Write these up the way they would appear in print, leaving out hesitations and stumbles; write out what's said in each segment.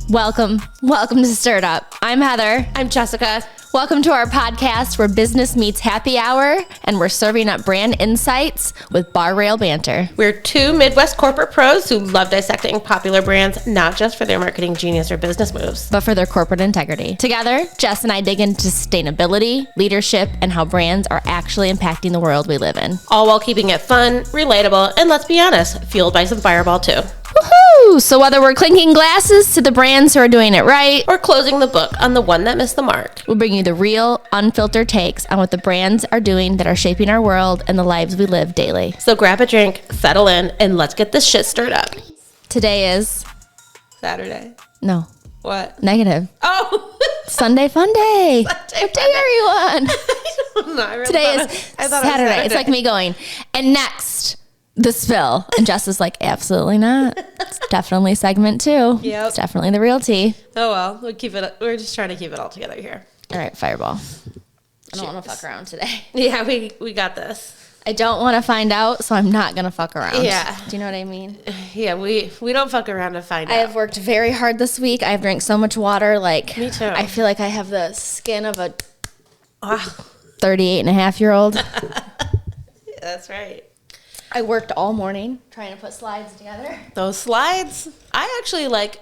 Welcome to Stirred Up. I'm Heather. I'm Jessica. Welcome to our podcast where business meets happy hour and we're serving up brand insights with bar rail banter. We're two Midwest corporate pros who love dissecting popular brands, not just for their marketing genius or business moves, but for their corporate integrity. Together, Jess and I dig into sustainability, leadership, and how brands are actually impacting the world we live in. All while keeping it fun, relatable, and let's be honest, fueled by some Fireball too. Woohoo! So whether we're clinking glasses to the brands who are doing it right, Or closing the book on the one that missed the mark, we'll bring you the real, unfiltered takes on what the brands are doing that are shaping our world and the lives we live daily. so grab a drink, settle in, and let's get this shit stirred up. Today is... Saturday. No. What? Negative. Oh! Sunday fun day. Sunday What day fun day. are you on? I don't know. I really Today thought is I thought it was Saturday. It's like me going, and next, the spill. And Jess is like, absolutely not. It's definitely segment 2. Yep. It's definitely the real tea. Oh well, we're just trying to keep it all together here. All right, Fireball. I don't want to fuck around today. Yeah, we got this. I don't want to find out, so I'm not going to fuck around. Yeah. Do you know what I mean? Yeah, we don't fuck around to find I out. have worked very hard this week. I've drank so much water. Like, Me too. I feel like I have the skin of a Wow. 38-and-a-half-year-old. That's right. I worked all morning trying to put slides together. Those slides, I actually like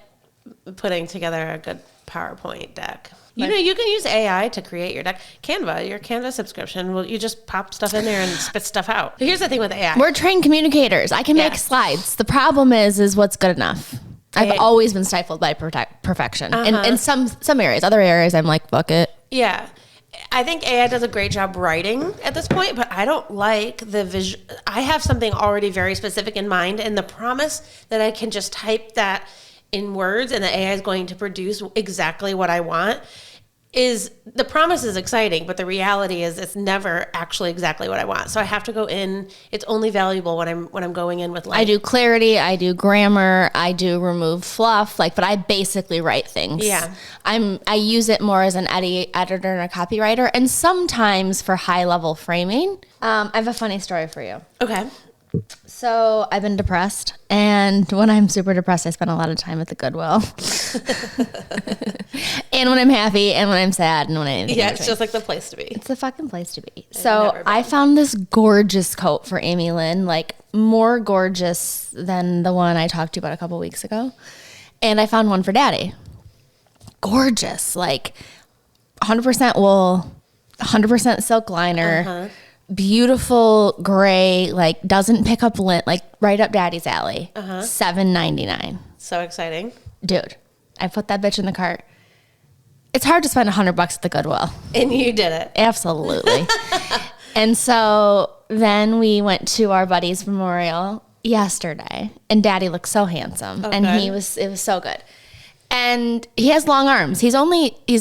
putting together a good PowerPoint deck. You know, you can use AI to create your deck. Canva, your Canva subscription, well, you just pop stuff in there and spit stuff out. Here's the thing with AI. We're trained communicators. I can make Yeah. slides. The problem is what's good enough. I've always been stifled by perfection. In some areas. Other areas, I'm like, fuck it. Yeah. I think AI does a great job writing at this point, but I don't like the visual. I have something already very specific in mind, and the promise that I can just type that in words and the AI is going to produce exactly what I want is the promise is exciting, but the reality is it's never actually exactly what I want. So I have to go in. It's only valuable when I'm going in with like I do clarity, I do grammar, I do remove fluff, but I basically write things. Yeah. I use it more as an editor and a copywriter, and sometimes for high level framing. I have a funny story for you. Okay. So I've been depressed, and when I'm super depressed, I spend a lot of time at the Goodwill. And when I'm happy, and when I'm sad, and when I'm Yeah, it's just like the place to be. it's the fucking place to be. So I found this gorgeous coat for Amy Lynn, like more gorgeous than the one I talked to you about a couple weeks ago. And I found one for Daddy. Gorgeous, like 100% wool, 100% silk liner. Beautiful gray, like doesn't pick up lint, like right up Daddy's alley. $7.99. So exciting. Dude, I put that bitch in the cart. It's hard to spend $100 at the Goodwill. And you did it. Absolutely. And so then we went to our buddy's memorial yesterday, and Daddy looked so handsome, and it was so good. And he has long arms. He's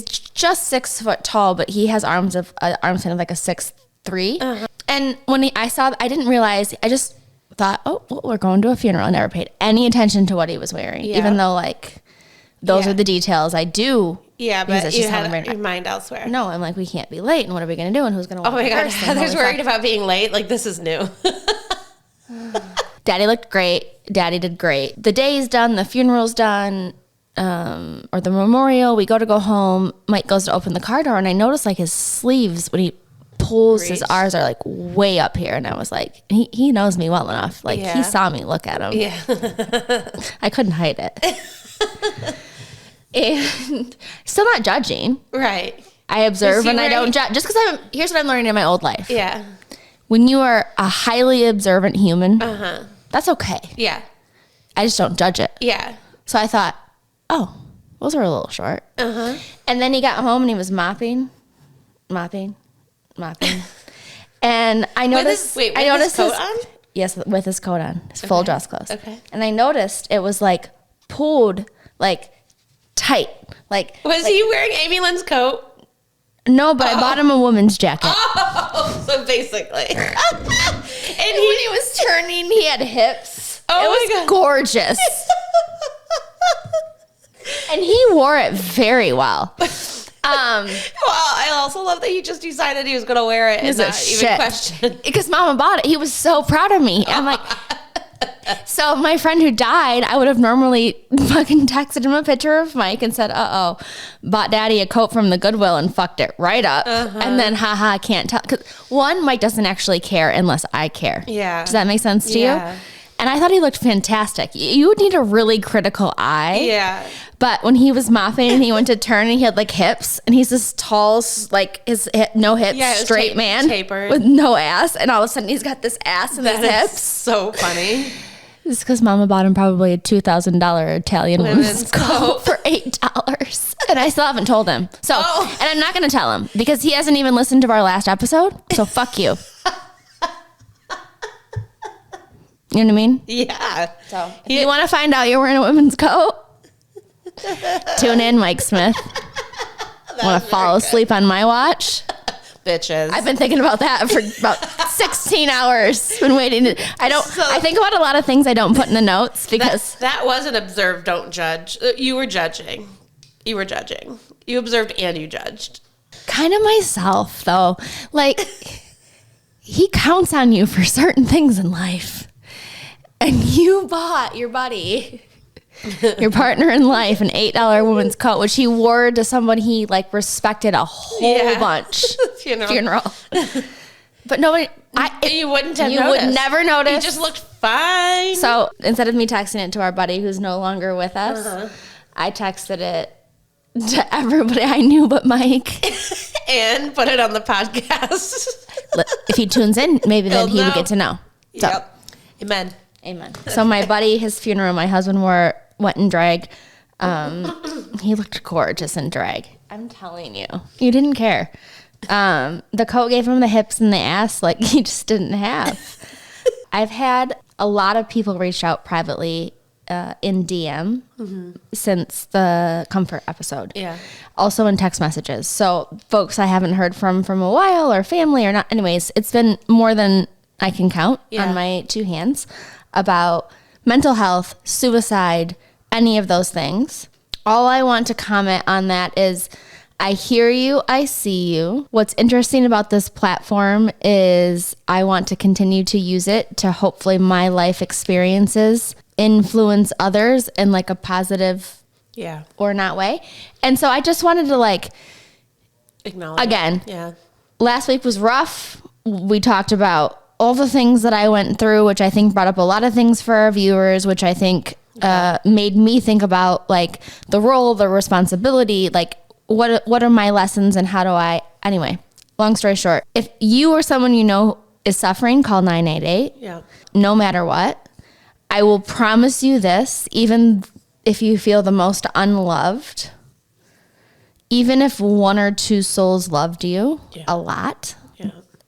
just 6 foot tall, but he has arms kind of like a 6'3". And when I didn't realize, I just thought, oh, well, we're going to a funeral. I never paid any attention to what he was wearing, even though those are the details I do. Yeah, but you had your mind elsewhere. No, I'm like, we can't be late, and what are we going to do, and who's going to walk Oh my God, first? Heather's worried about being late. Like, this is new. Daddy looked great. Daddy did great. The day's done. The funeral's done. Or the memorial. We go home. Mike goes to open the car door, and I notice his sleeves, when he pulls, his R's are way up here. And I was like, he knows me well enough. He saw me look at him. Yeah. I couldn't hide it. And still not judging. Right. I observe and I don't judge. Just because here's what I'm learning in my old life. Yeah. When you are a highly observant human, that's okay. Yeah. I just don't judge it. Yeah. So I thought, oh, those are a little short. And then he got home and he was mopping. And I noticed. With his coat on? Yes, with his coat on, his full dress clothes. Okay. And I noticed it was pulled tight. Was he wearing Amy Lynn's coat? No, but I bought him a woman's jacket. Oh, so basically. And when he was turning, he had hips. Oh it my was God. gorgeous. And he wore it very well. Well, I also love that he just decided he was going to wear it and not even question. Because Mama bought it. He was so proud of me. I'm like, So my friend who died, I would have normally fucking texted him a picture of Mike and said, bought daddy a coat from the Goodwill and fucked it right up. And then, I can't tell. Because one, Mike doesn't actually care unless I care. Yeah. Does that make sense to you? And I thought he looked fantastic. You would need a really critical eye. Yeah. But when he was mopping and he went to turn and he had like hips and he's this tall, like no hips, straight man tapered. With no ass. And all of a sudden he's got this ass and his hips. So funny. It's because Mama bought him probably a $2,000 Italian women's coat for $8. And I still haven't told him. So, and I'm not going to tell him because he hasn't even listened to our last episode. So fuck you. You know what I mean? Yeah. So if you want to find out you're wearing a women's coat, tune in, Mike Smith. Want to fall asleep on my watch? Bitches. I've been thinking about that for about 16 hours. Been waiting. I think about a lot of things I don't put in the notes because that wasn't observe, don't judge. You were judging. You observed and you judged. Kind of myself though. Like he counts on you for certain things in life. And you bought your buddy, your partner in life, an $8 woman's coat, which he wore to someone he like respected a whole bunch. Funeral. But nobody, you wouldn't have you noticed. would never notice. He just looked fine. So instead of me texting it to our buddy who's no longer with us, I texted it to everybody I knew but Mike. And put it on the podcast. If he tunes in, maybe then he would get to know. So. Yep. Amen. So my buddy, his funeral, my husband went in drag. He looked gorgeous in drag. I'm telling you. You didn't care. The coat gave him the hips and the ass like he just didn't have. I've had a lot of people reach out privately in DM since the comfort episode. Yeah. Also in text messages. So folks I haven't heard from a while or family or not. Anyways, it's been more than I can count on my two hands about mental health, suicide, any of those things. All I want to comment on that is I hear you, I see you. What's interesting about this platform is I want to continue to use it to hopefully my life experiences influence others in like a positive or not way. And so I just wanted to like acknowledge again. Yeah. Last week was rough. We talked about all the things that I went through, which I think brought up a lot of things for our viewers, which I think made me think about like the role, the responsibility, like what are my lessons and how do I, anyway, long story short, if you or someone you know is suffering, call 988. Yeah. No matter what. I will promise you this, even if you feel the most unloved, even if one or two souls loved you a lot,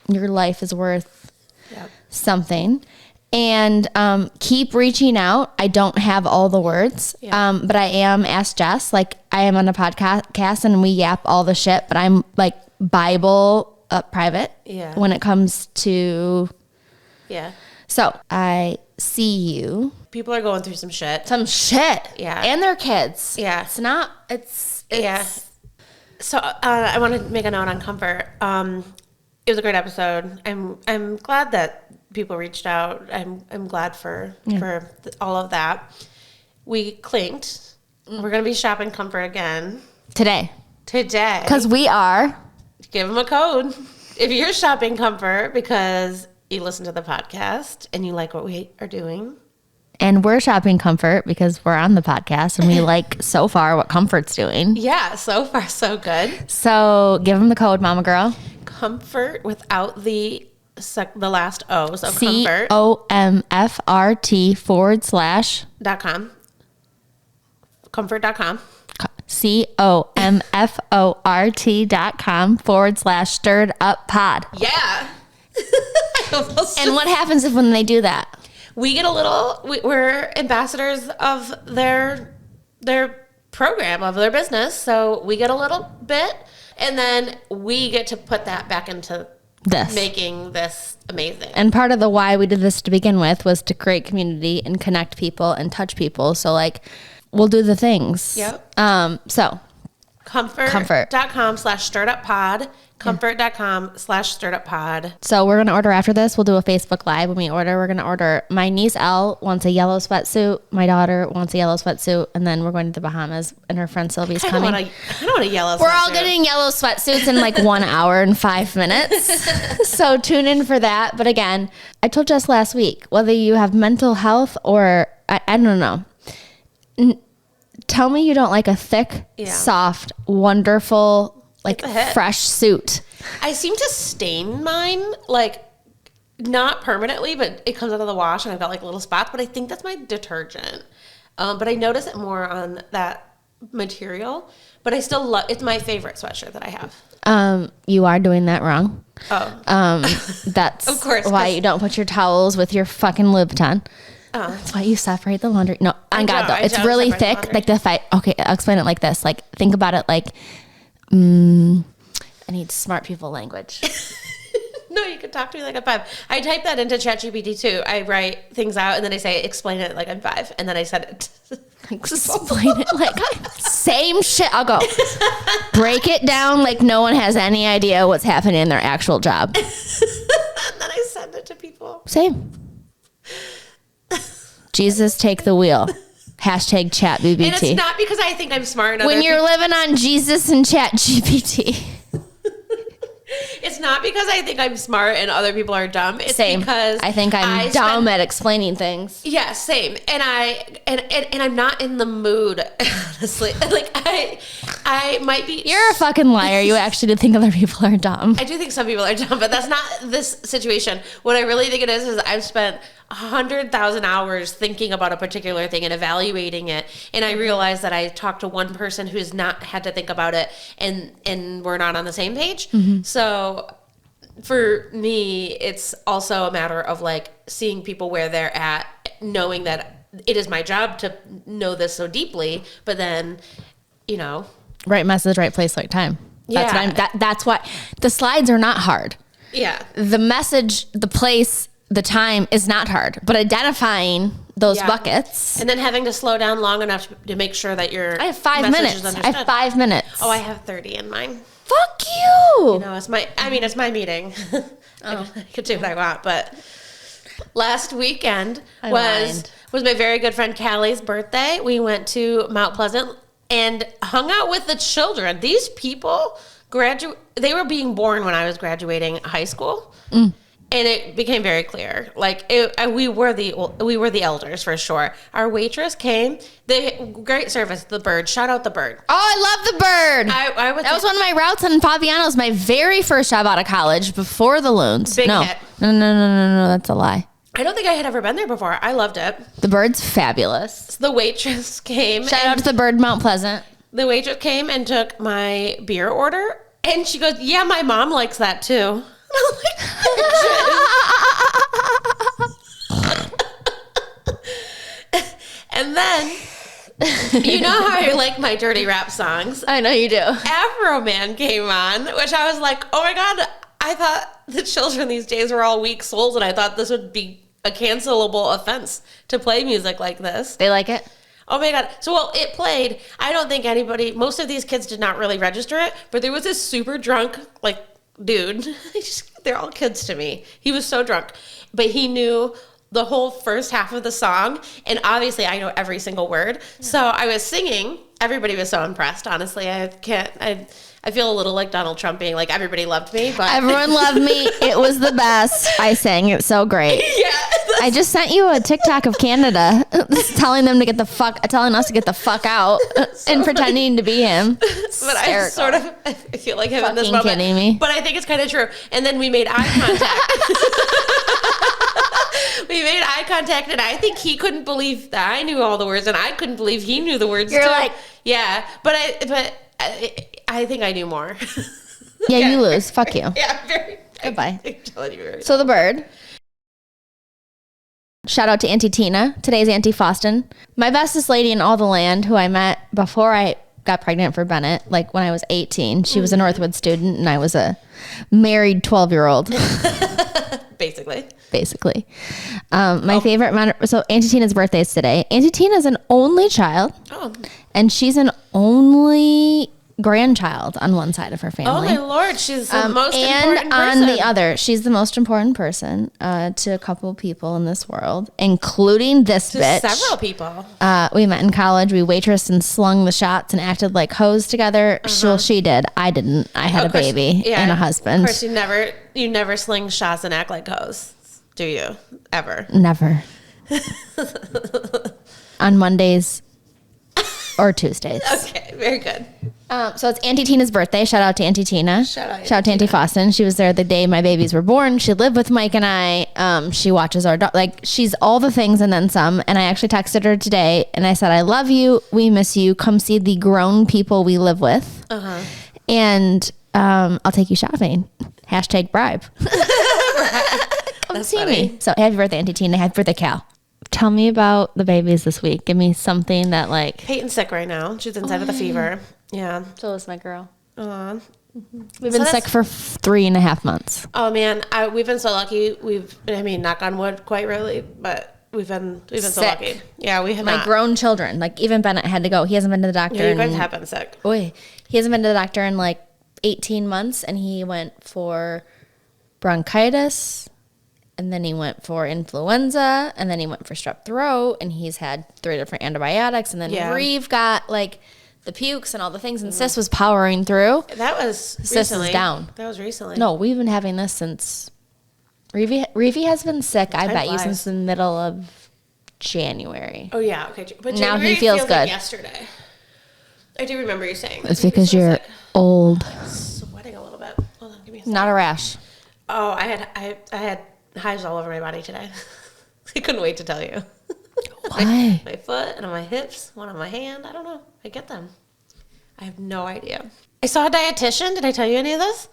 your life is worth something. And keep reaching out. I don't have all the words, but I am Ask Jess. Like I am on a podcast and we yap all the shit, but I'm like Bible private when it comes to. Yeah. So I see you. People are going through some shit. Yeah. And their kids. Yeah. It's So I want to make a note on comfort. It was a great episode. I'm glad that people reached out. I'm glad for all of that. We clinked. We're gonna be shopping comfort again today because we are. Give them a code if you're shopping comfort because you listen to the podcast and you like what we are doing. And we're shopping comfort because we're on the podcast and we like so far what comfort's doing. Yeah, so far so good. So give them the code, Mama Girl. Comfort without the last O. So COMFRT/.com. Comfort.com. COMFORT.com/stirred up pod. Yeah. And what happens if when they do that? We get a little, we're ambassadors of their program, of their business. So we get a little bit and then we get to put that back into this, making this amazing. And part of the why we did this to begin with was to create community and connect people and touch people. So like we'll do the things. Yep. So Comfort.com/stirreduppod. Comfort.com/stirreduppod. So we're going to order after this. We'll do a Facebook Live when we order. We're going to order. My niece Elle wants a yellow sweatsuit. My daughter wants a yellow sweatsuit. And then we're going to the Bahamas and her friend Sylvie's coming. I don't want a yellow sweatsuit. We're all getting yellow sweatsuits in like 1 hour and 5 minutes. So tune in for that. But again, I told Jess last week, whether you have mental health or I don't know. Tell me you don't like a thick, soft, wonderful, like fresh suit. I seem to stain mine, like not permanently, but it comes out of the wash and I've got like little spots, but I think that's my detergent. But I notice it more on that material, but I still love, it's my favorite sweatshirt that I have. You are doing that wrong. That's of course, why you don't put your towels with your fucking Louboutin. That's why you separate the laundry. No, on God, though. It's really thick. Like okay, I'll explain it like this. Like, think about it like, I need smart people language. No, you can talk to me like I'm 5. I type that into ChatGPT too. I write things out and then I say, explain it like I'm 5. And then I send it. Explain it like same shit. I'll go break it down like no one has any idea what's happening in their actual job. And then I send it to people. Same. Jesus, take the wheel. Hashtag chat BBT. And it's not because I think I'm smart. When you're living on Jesus and chat GPT. It's not because I think I'm smart and other people are dumb. It's same. Because I think I'm dumb at explaining things. Yeah, same. And I'm not in the mood, honestly. Like I might be. You're a fucking liar. You actually do think other people are dumb. I do think some people are dumb, but that's not this situation. What I really think it is I've spent 100,000 hours thinking about a particular thing and evaluating it, and I realized that I talked to one person who's not had to think about it, and we're not on the same page. Mm-hmm. So for me, it's also a matter of like seeing people where they're at, knowing that it is my job to know this so deeply, but then, you know, right message, right place, right time. That's what that's why the slides are not hard. Yeah, the message, the place, the time is not hard, but identifying those buckets. And then having to slow down long enough to make sure that your I have 5 minutes. I have 5 minutes. Oh, I have 30 in mine. Fuck you. You know, it's my meeting. I could do what I want, but last weekend was my very good friend Callie's birthday. We went to Mount Pleasant and hung out with the children. These people they were being born when I was graduating high school. Mm. And it became very clear, like we were the elders for sure. Our waitress came. Great service. The Bird. Shout out the Bird. Oh, I love the Bird. That was one of my routes in Fabiano's. My very first job out of college before the loons. Big hit. No. That's a lie. I don't think I had ever been there before. I loved it. The Bird's fabulous. So the waitress came. Shout out to the Bird, Mount Pleasant. The waitress came and took my beer order, and she goes, "Yeah, my mom likes that too." And then, you know how I like my dirty rap songs? I know you do. Afro Man came on, which I was like, oh my God, I thought the children these days were all weak souls, and I thought this would be a cancelable offense to play music like this. They like it? Oh my God. So, well, it played. I don't think most of these kids did not really register it, but there was this super drunk, like, dude. They're all kids to me. He was so drunk, but he knew the whole first half of the song, and obviously I know every single word. So I was singing. Everybody was so impressed. Honestly, I feel a little like Donald Trump being like, everybody loved me, but everyone loved me. It was the best. I sang it so great. Yeah. I just sent you a TikTok of Canada telling us to get the fuck out and pretending to be him. But I feel like him in this moment. Kidding me? But I think it's kind of true. And then we made eye contact. We made eye contact, and I think he couldn't believe that I knew all the words, and I couldn't believe he knew the words. You're too. like, yeah, but I think I knew more. Yeah, you lose. Fuck you. Yeah, very. Goodbye. I'm telling you, very. So the Bird. Shout out to Auntie Tina. Today's Auntie Faustin. My bestest lady in all the land, who I met before I got pregnant for Bennett, like when I was 18. She was a Northwood student, and I was a married 12-year-old. Basically. My favorite, so Auntie Tina's birthday is today. Auntie Tina's an only child, and she's an only grandchild on one side of her Oh family. my Lord, she's the most And important person. on the other, she's the most important person to a couple people in this world, including this bitch. Several people. We met in college. We waitressed and slung the shots and acted like hoes together. Well, she did. I didn't. I had a baby and a husband. Of course, you never sling shots and act like hoes, do you? Ever? Never. On Mondays or Tuesdays. Okay, very good. So it's Auntie Tina's birthday. Shout out to Auntie Tina. Shout out to Auntie Foston. She was there the day my babies were born. She lived with Mike and I. She watches our dog. Like, she's all the things and then some. And I actually texted her today and I said, I love you. We miss you. Come see the grown people we live with. And I'll take you shopping. Hashtag bribe. Come see me. So happy birthday, Auntie Tina. Happy birthday, Cal. Tell me about the babies this week. Give me something that like... Peyton's sick right now. She's inside with a fever. Yeah. So is my girl. We've been sick for 3.5 months. Oh man, we've been so lucky. Knock on wood, quite really, but we've been so lucky. Yeah, we have my grown children. Like even Bennett had to go. He hasn't been to the doctor. Yeah, you guys have been sick. He hasn't been to the doctor in like 18 months, and he went for bronchitis. And then he went for influenza, and then he went for strep throat, and he's had 3 different antibiotics. And then Reeve got like the pukes and all the things, and Sis was powering through. That was Sis is down. That was recently. No, we've been having this since Reeve has been sick. I bet you since the middle of January. Oh yeah, okay. But now he feels good. Like yesterday, I do remember you saying. It's because you're old. I'm sweating a little bit. Hold on, give me a second. Not a rash. Oh, I had hives all over my body today. I couldn't wait to tell you. Why? My foot and on my hips, one on my hand. I don't know. I get them. I have no idea. I saw a dietitian. Did I tell you any of this?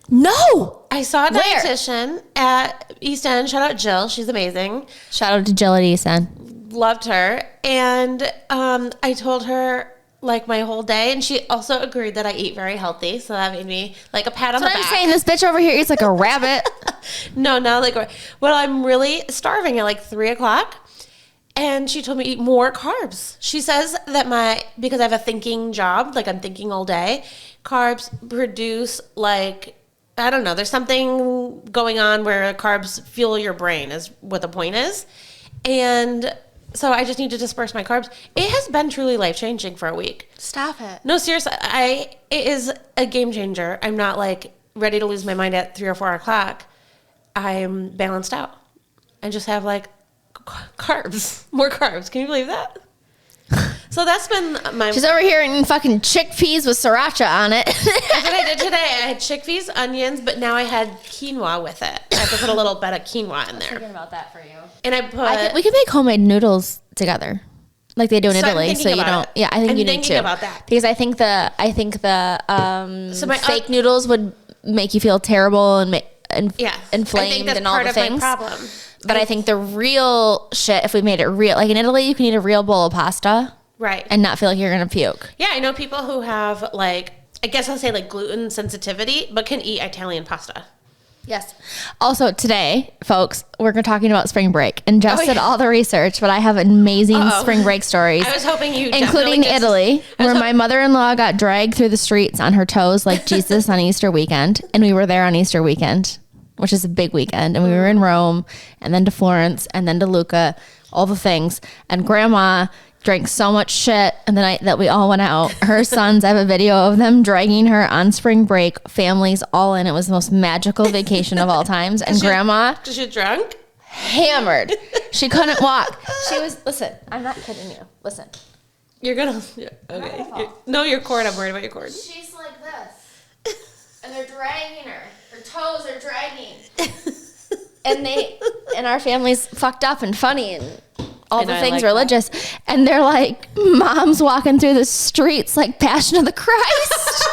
No. I saw a dietitian at East End. Shout out Jill. She's amazing. Shout out to Jill at East End. Loved her. And I told her like my whole day, and she also agreed that I eat very healthy, so that made me like a pat on the back. I'm saying, this bitch over here eats like a rabbit. No, like, well, I'm really starving at like 3:00, and she told me to eat more carbs. She says that because I have a thinking job, like I'm thinking all day, carbs produce like, I don't know, there's something going on where carbs fuel your brain is what the point is. And so I just need to disperse my carbs. It has been truly life-changing for a week. Stop it. No, seriously, it is a game changer. I'm not like ready to lose my mind at 3 or 4 o'clock. I'm balanced out and just have like carbs, more carbs. Can you believe that? So that's been my... She's over here eating fucking chickpeas with sriracha on it. That's what I did today. I had chickpeas, onions, but now I had quinoa with it. I have to put a little bit of quinoa in there. Thinking about that for you. And I put... we could make homemade noodles together, like they do in Italy. So you don't... Yeah, I think you need to. I'm thinking about that. Because I think the fake noodles would make you feel terrible and inflamed and all the things. My problem. But I think the real shit, if we made it real, like in Italy, you can eat a real bowl of pasta. Right. And not feel like you're going to puke. Yeah, I know people who have like, I guess I'll say like gluten sensitivity, but can eat Italian pasta. Yes. Also today, folks, we're talking about spring break. And Jess did all the research, but I have amazing spring break stories. I was hoping you including Italy, where my mother-in-law got dragged through the streets on her toes like Jesus on Easter weekend. And we were there on Easter weekend, which is a big weekend. And we were in Rome and then to Florence and then to Lucca, all the things. And Grandma drank so much shit and the night that we all went out. Her sons, I have a video of them dragging her on spring break, families all in. It was the most magical vacation of all times. And Grandma... Was she drunk? Hammered. She couldn't walk. She was... Listen, I'm not kidding you. Listen. You're gonna... Yeah, okay. Your cord. I'm worried about your cord. She's like this. And they're dragging her. Her toes are dragging. And our family's fucked up and funny and... all the things religious. That. And they're like, mom's walking through the streets like Passion of the Christ.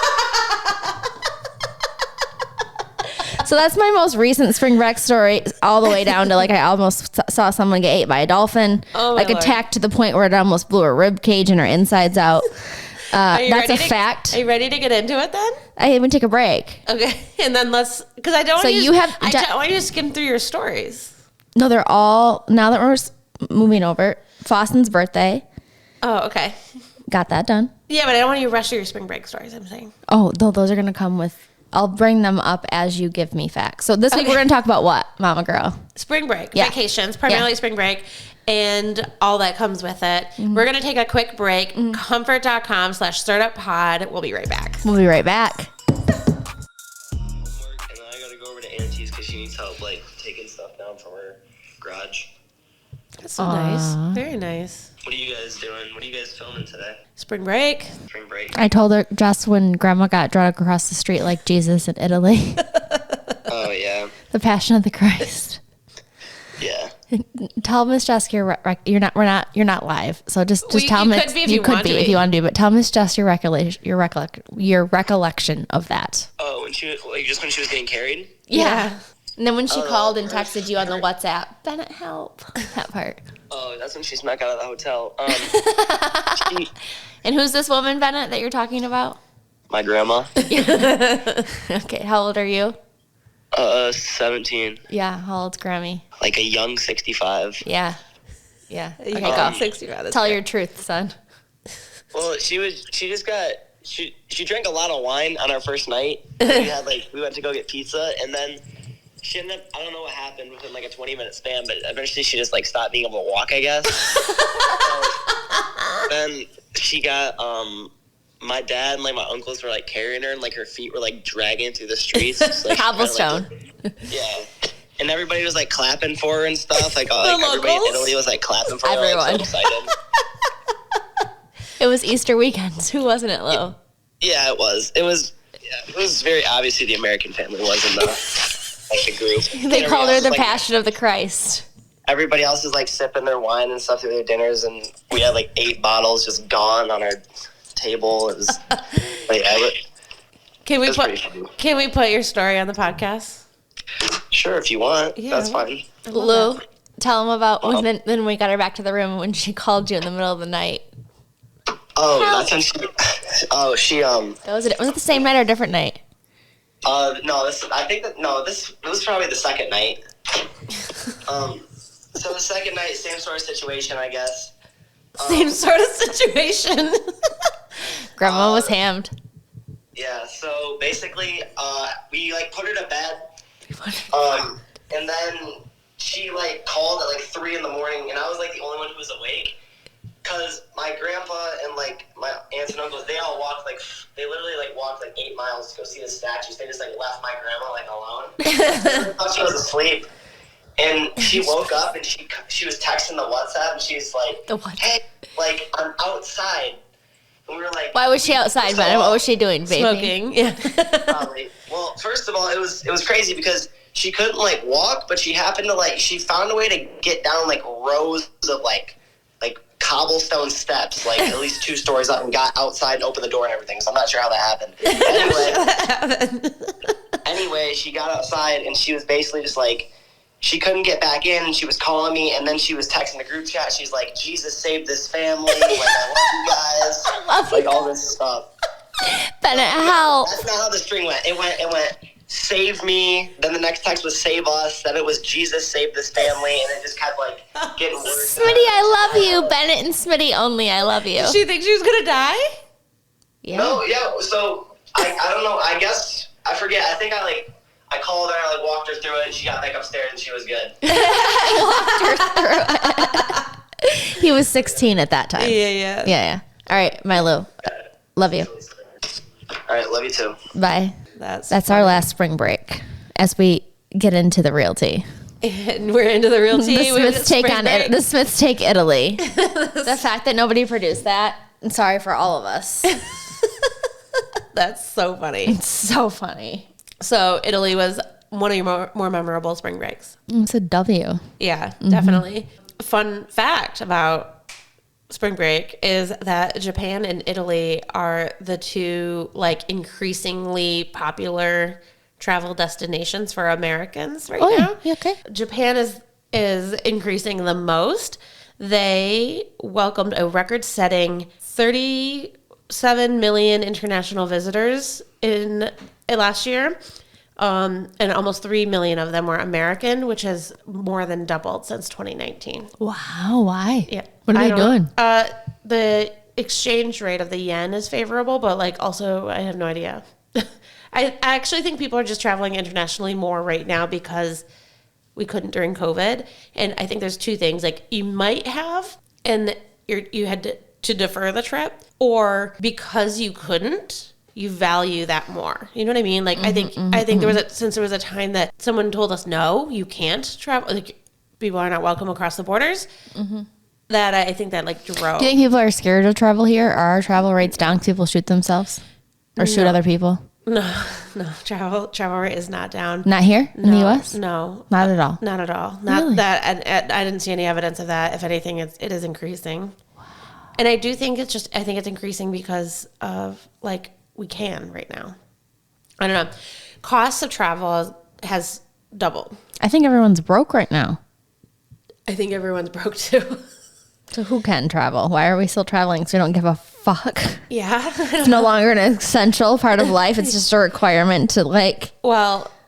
So that's my most recent spring break story, all the way down to like I almost saw someone get ate by a dolphin. Attacked to the point where it almost blew her rib cage and her insides out. That's a fact. Are you ready to get into it then? I even take a break. Okay. And then because I don't want you to skim through your stories. No, they're all, now that we're moving over, Foston's birthday. Oh, okay. Got that done. Yeah, but I don't want you to rush through your spring break stories, I'm saying. Oh, those are going to come with, I'll bring them up as you give me facts. So this week we're going to talk about what, Mama Girl? Spring break, vacations, primarily spring break, and all that comes with it. Mm-hmm. We're going to take a quick break. Mm-hmm. Comfort.com/startuppod. We'll be right back. We'll be right back. And then I got to go over to Auntie's because she needs help, like, taking stuff down from her garage. That's so nice. Very nice. What are you guys doing? What are you guys filming today? Spring break. Spring break. I told her just when Grandma got dragged across the street like Jesus in Italy. Oh, yeah. The Passion of the Christ. Yeah. Tell Miss Jess you're not live. So just tell Miss you could be if you want to, but tell Miss Jess your recollection of that. Oh, when she was getting carried? Yeah. And then when she called and texted you on the WhatsApp, Bennett, help. That part. Oh, that's when she snuck out of the hotel. And who's this woman, Bennett, that you're talking about? My grandma. Okay, how old are you? 17. Yeah, how old's Grammy? Like a young 65. Yeah. Okay, go. 65. Tell your truth, son. Well, she drank a lot of wine on our first night. We went to go get pizza, and then she ended up, I don't know what happened within like a 20-minute span, but eventually she just like stopped being able to walk, I guess. So then she got, my dad and like my uncles were like carrying her, and like her feet were like dragging through the streets. Just, like, cobblestone. Yeah. And everybody was like clapping for her and stuff. Like everybody in Italy was like clapping for her. Everyone. Like, so excited. It was Easter weekend, who wasn't it, Lo? Yeah, it was. It was very obviously the American family was in the group. They called her the Passion of the Christ. Everybody else is like sipping their wine and stuff through their dinners, and we had like 8 bottles just gone on our table. It was Can we put your story on the podcast? Sure, if you want. Yeah, that's fine. Lou, tell them about when we got her back to the room when she called you in the middle of the night. Oh, that's when she. Was it the same night or a different night? No, this was probably the second night. So the second night, same sort of situation, I guess. Same sort of situation. Grandma was hammed. Yeah, so basically, we like put her to bed. And then she like called at like 3 a.m, and I was like the only one who was awake. Cause my grandpa and like my aunts and uncles, they literally walked like 8 miles to go see the statues. They just like left my grandma like alone. I thought she was asleep, and she woke up and she was texting the WhatsApp, and she's like, "Hey, like I'm outside." And we were like, "Why was she outside, man? What was she doing, baby?" Smoking. Yeah. Probably. Well, first of all, it was crazy because she couldn't like walk, but she happened to she found a way to get down like rows of like cobblestone steps, like at least 2 stories up, and got outside and opened the door and everything. So I'm not sure how that happened. Anyway, she got outside and she was basically just like, she couldn't get back in, and she was calling me, and then she was texting the group chat. She's like, "Jesus saved this family. Like, I love you guys." I love like all this stuff. Bennett, help. That's not how the string went. It went. Save me. Then the next text was save us. Then it was Jesus save this family, and it just kept like getting worse. Smitty, I love you. Bennett and Smitty only. I love you. Did she think she was gonna die? Yeah. No, yeah. So I don't know. I guess I forget. I think I called her. I walked her through it, and she got back upstairs, and she was good. Walked her through it. He was 16 at that time. Yeah. All right, Milo. Love you. All right, love you too. Bye. That's our last spring break as we get into the real tea. And we're into the real tea. The Smiths take Italy. The fact that nobody produced that. I'm sorry for all of us. That's so funny. It's so funny. So Italy was one of your more memorable spring breaks. It's a W. Yeah, definitely. Fun fact about spring break is that Japan and Italy are the 2 like increasingly popular travel destinations for Americans now. Yeah, okay. Japan is increasing the most. They welcomed a record-setting 37 million international visitors in last year. And almost 3 million of them were American, which has more than doubled since 2019. Wow, why? Yeah. What are they doing? The exchange rate of the yen is favorable, but like also I have no idea. I actually think people are just traveling internationally more right now because we couldn't during COVID. And I think there's two things. Like you might have, and you had to defer the trip, or because you couldn't, you value that more. You know what I mean? Like I think since there was a time that someone told us, no, you can't travel. Like people are not welcome across the borders. That I think that like drove. Do you think people are scared to travel here? Are our travel rates down because people shoot themselves or shoot other people? No, travel rate is not down. Not here in the U.S.? No. Not at all? Not at all. Not really? That, and I didn't see any evidence of that. If anything, it is increasing. Wow. And I do think I think it's increasing because of, like, we can right now. I don't know. Costs of travel has doubled. I think everyone's broke right now. I think everyone's broke too. So who can travel? Why are we still traveling? So we don't give a fuck. Yeah. It's no longer an essential part of life. It's just a requirement to like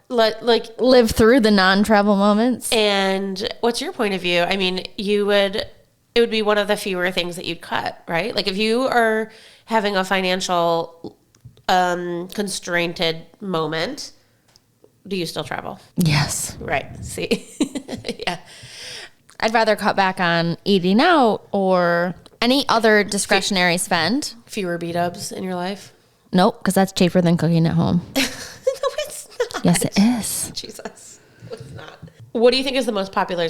live through the non-travel moments. And what's your point of view? I mean, it would be one of the fewer things that you'd cut, right? Like if you are having a financial constrained moment, do you still travel? Yes. Right. See? Yeah. I'd rather cut back on eating out or any other discretionary spend. Fewer B-dubs in your life? Nope, because that's cheaper than cooking at home. No, it's not. Yes, it is. Jesus. It's not. What do you think is the most popular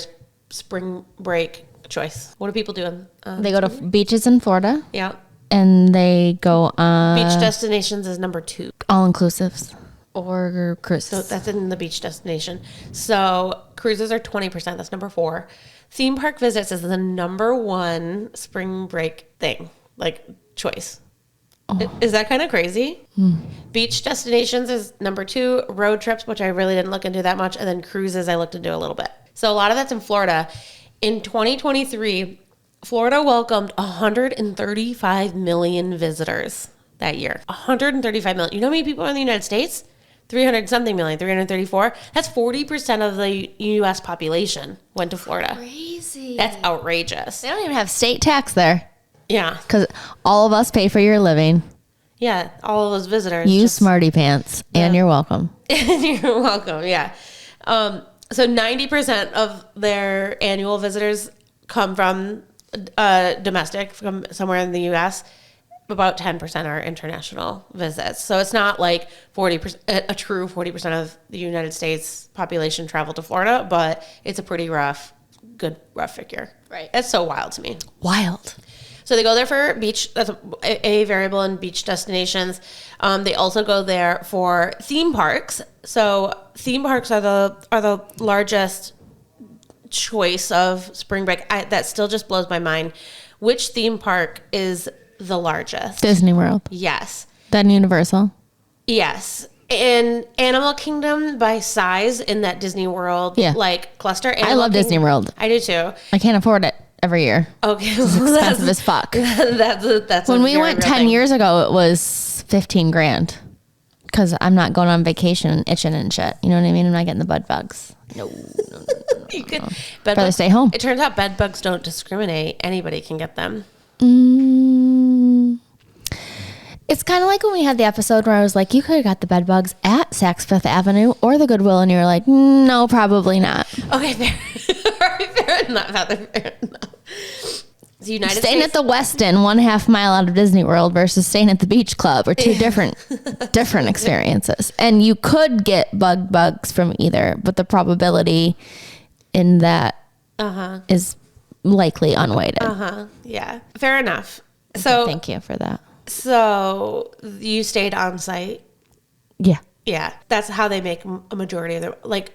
spring break choice? What do people do? They go to beaches in Florida. Yeah. And they go on... Beach destinations is number 2. All-inclusives. Or cruises. So that's in the beach destination. So cruises are 20%. That's number 4. Theme park visits is the number 1 spring break thing, like choice. Oh. Is that kind of crazy? Beach destinations is number 2. Road trips, which I really didn't look into that much. And then cruises, I looked into a little bit. So a lot of that's in Florida. In 2023, Florida welcomed 135 million visitors that year. 135 million. You know how many people are in the United States? 300 something million, 334. That's 40% of the U.S. population went to Florida. Crazy. That's outrageous. They don't even have state tax there. Yeah. Because all of us pay for your living. Yeah, all of those visitors. You smarty pants, and you're welcome. You're welcome, yeah. So 90% of their annual visitors come from domestic, from somewhere in the U.S., about 10% are international visits. So it's not like 40%, a true 40% of the United States population travel to Florida, but it's a pretty rough figure. Right. It's so wild to me. Wild. So they go there for beach. That's a variable in beach destinations. They also go there for theme parks. So theme parks are the largest choice of spring break. That still just blows my mind. Which theme park is the largest? Disney World. Yes. Then Universal. Yes. In Animal Kingdom by size in that Disney World like cluster. I love Disney World. I do too. I can't afford it every year. Okay. It's expensive as fuck. That's when we went 10 years ago, it was $15,000 because I'm not going on vacation and itching and shit. You know what I mean? I'm not getting the bed bugs. No. You could rather stay home. It turns out bed bugs don't discriminate. Anybody can get them. It's kind of like when we had the episode where I was like, you could have got the bed bugs at Saks Fifth Avenue or the Goodwill, and you were like, no, probably not. Okay, fair enough. Fair enough. The staying at the Westin 1/2 mile out of Disney World versus staying at the Beach Club are two different experiences. And you could get bugs from either, but the probability in that is likely unweighted. Yeah, fair enough. So thank you for that. So you stayed on site? Yeah. Yeah. That's how they make a majority of their, like,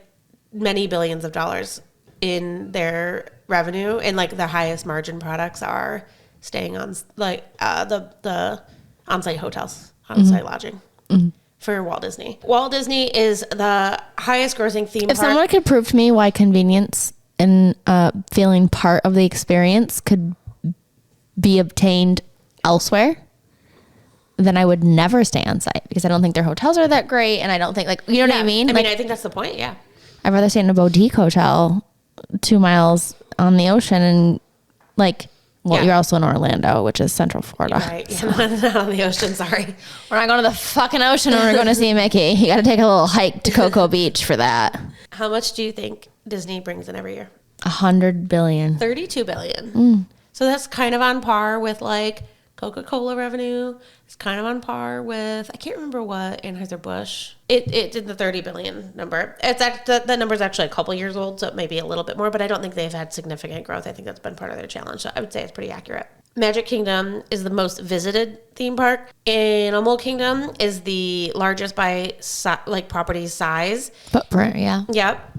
many billions of dollars in their revenue. And like the highest margin products are staying on like the on-site hotels, on-site lodging for Walt Disney. Walt Disney is the highest grossing theme park. If someone could prove to me why convenience and feeling part of the experience could be obtained elsewhere, then I would never stay on site because I don't think their hotels are that great. And I don't think, like, you know what I mean? I think that's the point. Yeah. I'd rather stay in a boutique hotel 2 miles on the ocean and like Well, you're also in Orlando, which is Central Florida. Right. So. Not on the ocean, sorry. We're not going to the fucking ocean when we're going to see Mickey. You got to take a little hike to Cocoa Beach for that. How much do you think Disney brings in every year? 100 billion. 32 billion. So that's kind of on par with like Coca-Cola revenue. It's kind of on par with, I can't remember what Anheuser-Busch. It did the 30 billion number. That number is actually a couple years old, so it may be a little bit more, but I don't think they've had significant growth. I think that's been part of their challenge. So I would say it's pretty accurate. Magic Kingdom is the most visited theme park. Animal Kingdom is the largest by property size. Footprint, yeah. Yep.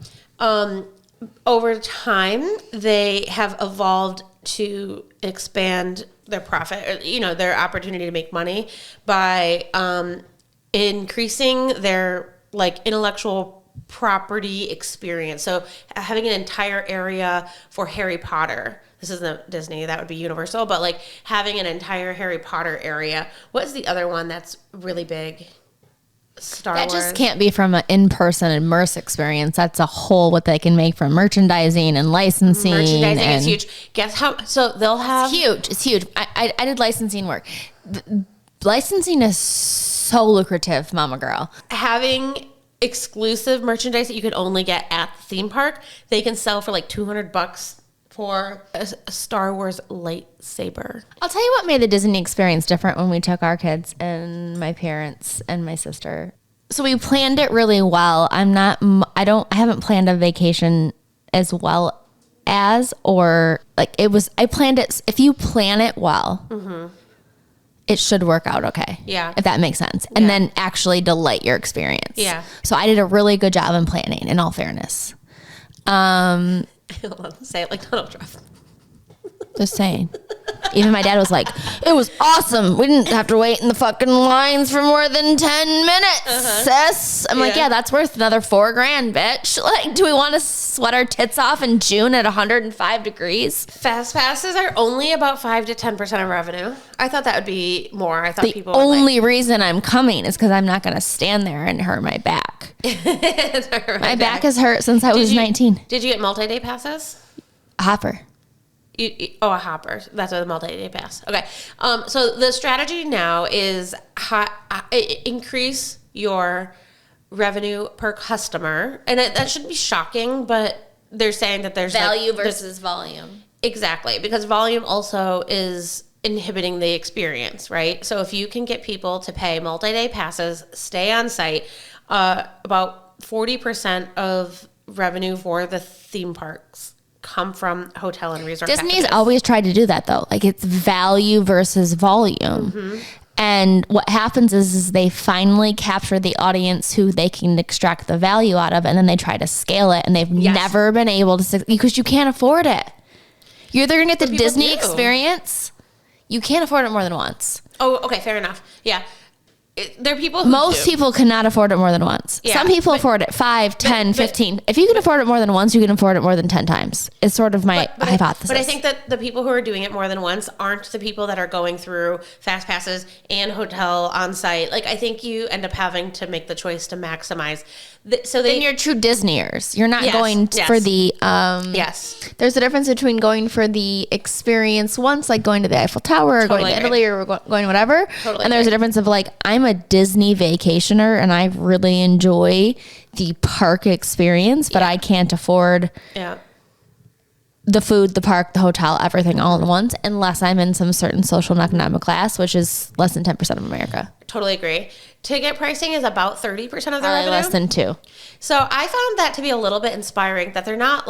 Over time, they have evolved to expand their profit, their opportunity to make money by increasing their intellectual property experience. So having an entire area for Harry Potter. This isn't Disney, that would be Universal, but having an entire Harry Potter area. What's the other one that's really big? Star Wars. That just can't be from an in-person immerse experience. That's a whole what they can make from merchandising and licensing. Merchandising is huge. Guess how? So they'll have... It's huge. I did licensing work. Licensing is so lucrative, mama girl. Having exclusive merchandise that you could only get at the theme park, they can sell for $200 for a Star Wars lightsaber. I'll tell you what made the Disney experience different when we took our kids and my parents and my sister. So we planned it really well. I haven't planned a vacation as well as, I planned it. If you plan it well, it should work out okay. Yeah. If that makes sense. And then actually delight your experience. Yeah. So I did a really good job in planning, in all fairness. Say it like Donald Trump. Just saying. Even my dad was like, it was awesome. We didn't have to wait in the fucking lines for more than 10 minutes, sis. I'm like, yeah, that's worth another $4,000, bitch. Do we want to sweat our tits off in June at 105 degrees? Fast passes are only about 5 to 10% of revenue. I thought that would be more. I thought the only reason I'm coming is because I'm not going to stand there and hurt my back. My back has hurt since I was 19. Did you get multi-day passes? A hopper. A hopper. That's a multi-day pass. Okay. So the strategy now is increase your revenue per customer. And that shouldn't be shocking, but they're saying that there's value versus volume. Exactly. Because volume also is inhibiting the experience, right? So if you can get people to pay multi-day passes, stay on site, about 40% of revenue for the theme parks come from hotel and resort Disney's packages. always tried to do that though. It's value versus volume. And what happens is they finally capture the audience who they can extract the value out of, and then they try to scale it, and they've never been able to, because you can't afford it. You're either going to get the Disney experience. You can't afford it more than once. Oh, okay, fair enough. Yeah. There are people who Most people cannot afford it more than once. Yeah, some people afford it 5, 10, 15. If you can afford it more than once, you can afford it more than 10 times. It's sort of my hypothesis. But I think that the people who are doing it more than once aren't the people that are going through fast passes and hotel on site. I think you end up having to make the choice to maximize. Then you're true Disneyers. You're not going for the... There's a difference between going for the experience once, like going to the Eiffel Tower or going to Italy or going whatever. And there's a difference of I'm a Disney vacationer and I really enjoy the park experience, but I can't afford the food, the park, the hotel, everything all at once, unless I'm in some certain social and economic class, which is less than 10% of America. Totally agree. Ticket pricing is about 30% of the revenue. Less than 2. So I found that to be a little bit inspiring, that they're not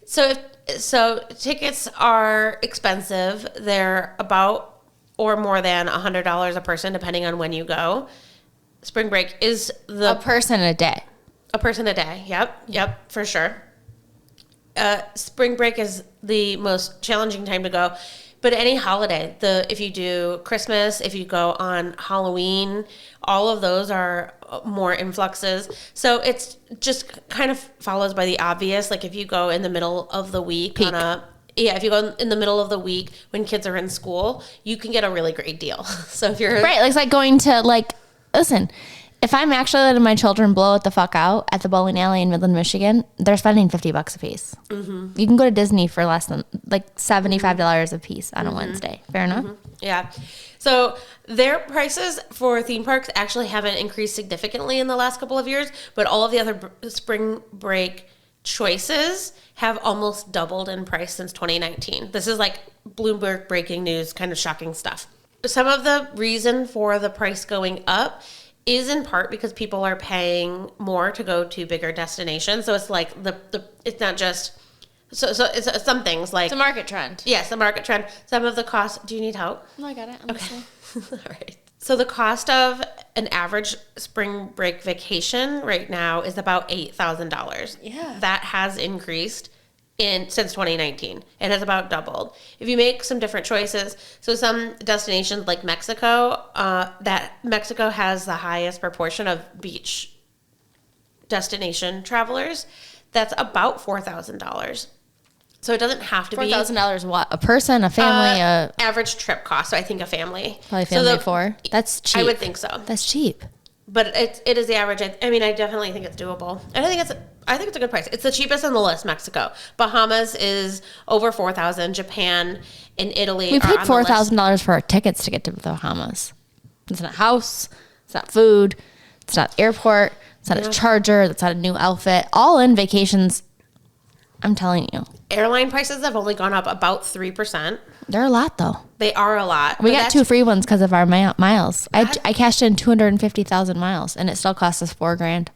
so tickets are expensive. They're about or more than $100 a person, depending on when you go. Spring break is a person a day. A person a day. Yep, for sure. Spring break is the most challenging time to go. But any holiday, if you do Christmas, if you go on Halloween, all of those are more influxes. So it's just kind of follows by the obvious. If you go in the middle of the week if you go in the middle of the week when kids are in school, you can get a really great deal. So if you're right, it's like going to listen. If I'm actually letting my children blow it the fuck out at the bowling alley in Midland, Michigan, they're spending $50 a piece. You can go to Disney for less than like $75 a piece on a Wednesday. Fair enough? Yeah. So their prices for theme parks actually haven't increased significantly in the last couple of years, but all of the other spring break choices have almost doubled in price since 2019. This is like Bloomberg breaking news, kind of shocking stuff. Some of the reason for the price going up is in part because people are paying more to go to bigger destinations. So it's like it's not just so it's some things like It's a market trend. yes, the market trend. Some of the cost. Do you need help? No, I got it. I'm Okay. All right. So the cost of an average spring break vacation right now is about $8,000. Yeah. That has increased since 2019. It has about doubled. If you make some different choices, so some destinations like Mexico, that Mexico has the highest proportion of beach destination travelers. That's about $4,000. So it doesn't have to be $4,000 what? A person, a family, average trip cost. So I think a family. probably family of four. That's cheap. I would think so. That's cheap. But it is the average. I mean, I definitely think it's doable. And I think it's a good price. It's the cheapest on the list, Mexico. Bahamas is over $4,000. Japan and Italy We paid are on the list. $4,000 for our tickets to get to the Bahamas. It's not a house. It's not food. It's not airport. It's not a charger. It's not a new outfit. All in vacations. I'm telling you. Airline prices have only gone up about 3%. They're a lot though. They are a lot. We but got that's 2 free ones because of our miles. I cashed in 250,000 miles and it still cost us $4,000.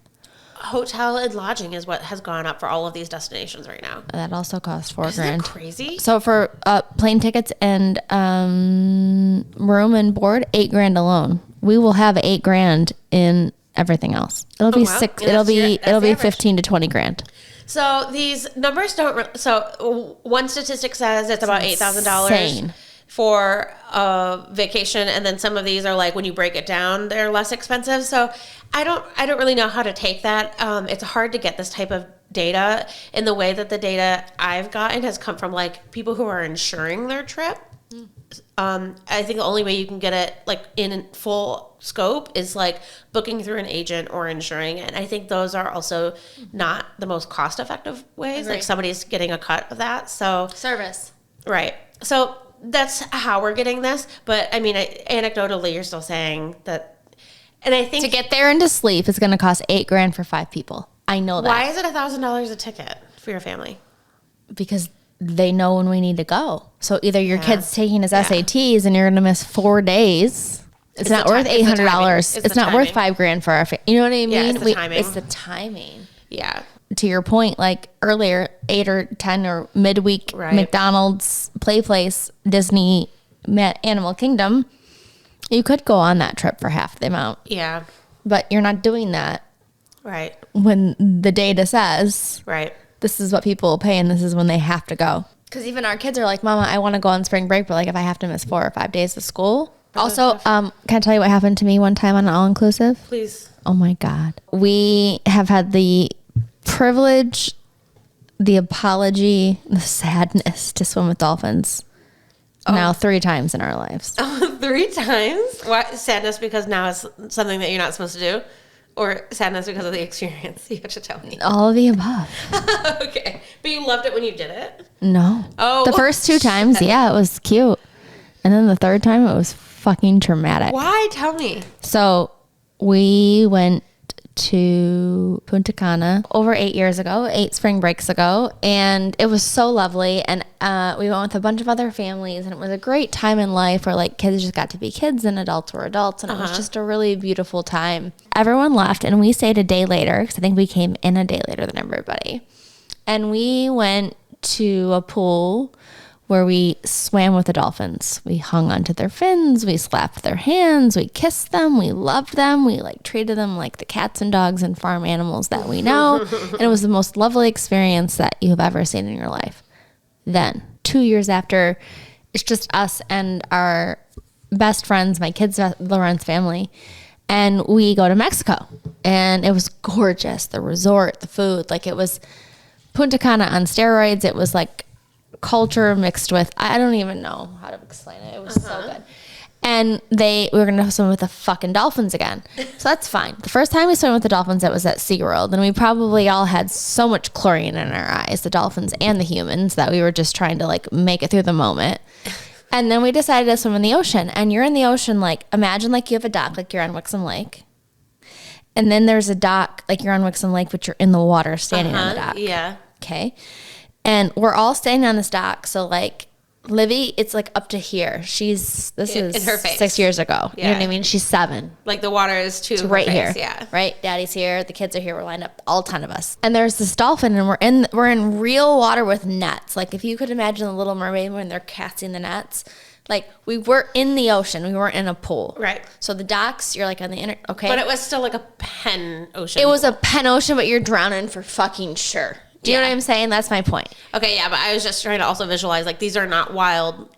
hotel and lodging is what has gone up for all of these destinations right now. That also costs $4,000. Isn't that crazy? So for plane tickets and room and board, $8,000 alone. We will have $8,000 in everything else. It'll be wow. six. Yeah, It'll that's be that's it'll the be average. 15 to 20 grand. So these numbers don't. So one statistic says it's about $8,000 Insane. for a vacation, and then some of these are like when you break it down, they're less expensive. So I don't really know how to take that. It's hard to get this type of data. In the way that the data I've gotten has come from like people who are insuring their trip. I think the only way you can get it like in full scope is like booking through an agent or insuring it. And I think those are also not the most cost effective ways. Agreed. Like somebody's getting a cut of that. So Service. right. So that's how we're getting this. But I mean, anecdotally, you're still saying that. And I think To get there and to sleep is going to cost $8,000 for 5 people. I know that. why is it $1,000 a ticket for your family? Because they know when we need to go. So either your kid's taking his SATs and you're going to miss 4 days. It's not the worth ti- it's the timing. $800. It's It's the not worth timing. $5,000 for our you know what I mean? Yeah, it's the timing. It's the timing. Yeah. To your point, like earlier, 8 or 10 or midweek Right. McDonald's, Play Place, Disney, Animal Kingdom, you could go on that trip for half the amount. Yeah. But you're not doing that Right. when the data says Right. this is what people will pay and this is when they have to go. Because even our kids are like, Mama, I want to go on spring break, but like if I have to miss 4 or 5 days of school. Also, can I tell you what happened to me one time on an all-inclusive? Please. Oh my God. We have had the privilege, the apology, the sadness to swim with dolphins now 3 times in our lives. 3 times? Why? Sadness because now it's something that you're not supposed to do? Or sadness because of the experience? You have to tell me. All of the above. Okay. But you loved it when you did it? No. Oh. The first 2 times, yeah, it was cute. And then the 3rd time, it was fucking traumatic. Why? Tell me. So we went to Punta Cana over 8 years ago, 8 spring breaks ago, and it was so lovely. And we went with a bunch of other families, and it was a great time in life where like kids just got to be kids and adults were adults, and it was just a really beautiful time. Everyone left, and we stayed a day later because I think we came in a day later than everybody. And we went to a pool where we swam with the dolphins. We hung onto their fins, we slapped their hands, we kissed them, we loved them, we like treated them like the cats and dogs and farm animals that we know. And it was the most lovely experience that you have ever seen in your life. Then 2 years after, it's just us and our best friends, my kids, Lauren's family, and we go to Mexico. And it was gorgeous. The resort, the food, like it was Punta Cana on steroids. It was like culture mixed with, I don't even know how to explain it. It was so good. And we were going to swim with the fucking dolphins again. So that's fine. The first time we swam with the dolphins, it was at SeaWorld. And we probably all had so much chlorine in our eyes, the dolphins and the humans, that we were just trying to like make it through the moment. And then we decided to swim in the ocean. And you're in the ocean, like, imagine like you have a dock, like you're on Wixom Lake. And then there's a dock, like you're on Wixom Lake, but you're in the water standing on the dock. Yeah. Okay. And we're all standing on this dock. So like, Livy, it's like up to here. This is in her face. 6 years ago. Yeah. You know what I mean? She's 7. Like the water is to It's her right face. here. Yeah. Right? Daddy's here. The kids are here. We're lined up, all 10 of us. And there's this dolphin, and we're in real water with nets. Like if you could imagine the Little Mermaid when they're casting the nets. Like we were in the ocean. We weren't in a pool. Right. So the docks, you're like on the inner, okay. But it was still like a pen ocean. It was a pen ocean, but you're drowning for fucking sure. Do you know what I'm saying? That's my point. Okay, yeah, but I was just trying to also visualize, like, these are not wild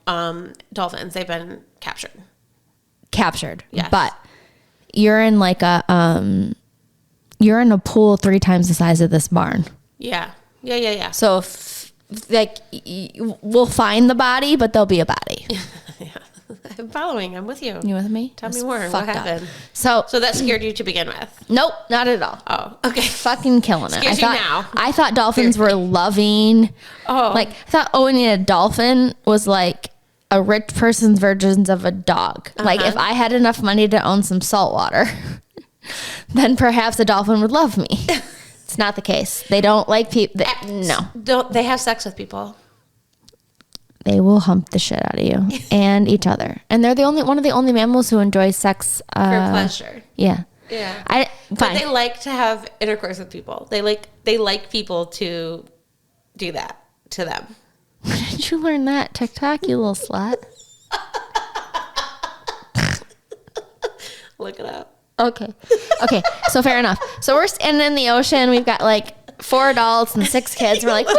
dolphins. They've been captured. Yes. But you're in like you're in a pool 3 times the size of this barn. Yeah. So we'll find the body, but there'll be a body. Yeah. I'm following. I'm with you. You with me? Tell me more. What happened? So that scared you to begin with? Nope, not at all. Oh, okay. Fucking killing it. I thought dolphins were loving. Oh. Like, I thought owning a dolphin was like a rich person's versions of a dog. Like, if I had enough money to own some salt water, then perhaps a dolphin would love me. It's not the case. They don't like people. No. Don't they have sex with people? They will hump the shit out of you and each other. And they're one of the only mammals who enjoy sex For pleasure. Yeah. Yeah. But they like to have intercourse with people. They like people to do that to them. Where did you learn that? TikTok, you little slut. Look it up. Okay. So fair enough. So we're standing in the ocean. We've got like 4 adults and 6 kids. We're like, woo,